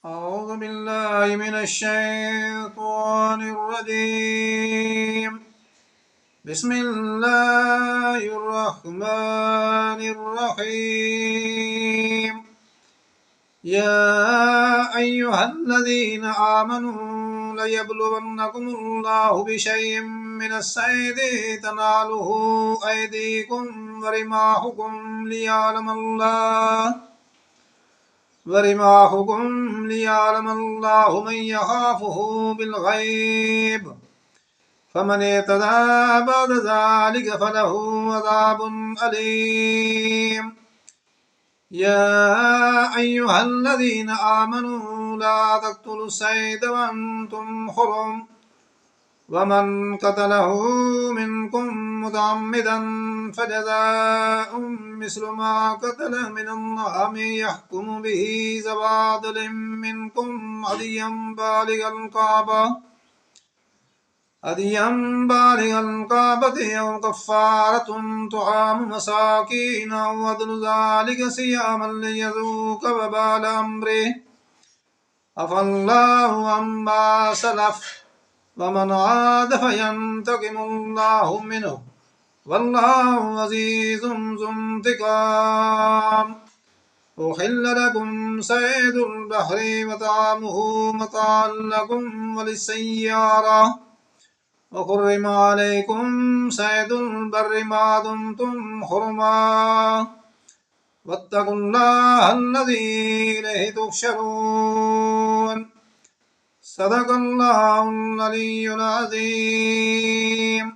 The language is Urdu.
أعوذ بالله من الشيطان الرجيم. بسم الله الرحمن الرحيم. يا أيها الذين آمنوا ليبلونكم الله بشيء من الصيد تناله أيديكم ورماحكم ليعلم الله من يخافه بالغيب، فمن اعتدى بعد ذلك فله عذاب أليم. يا أيها الذين آمنوا لا تقتلوا الصيد وأنتم حرم، ومن قتله منكم متعمدا فجزاء مثل ما قتل من النعم يحكم به ذوى عدل منكم هديا بالغ الكعبة أو كفارة طعام مساكين أو عدل ذلك صياما ليذوق وبال أمره، عفى الله عما سلف، ومن عاد فينتقم الله منه، والله عزيز ذو انتقام. أحل لكم صيد البحر وطعامه متاعا لكم وللسيارة، وحرم عليكم صيد البر ما دمتم حرما، واتقوا الله الذي إليه تحشرون. صدق الله العلي العظيم.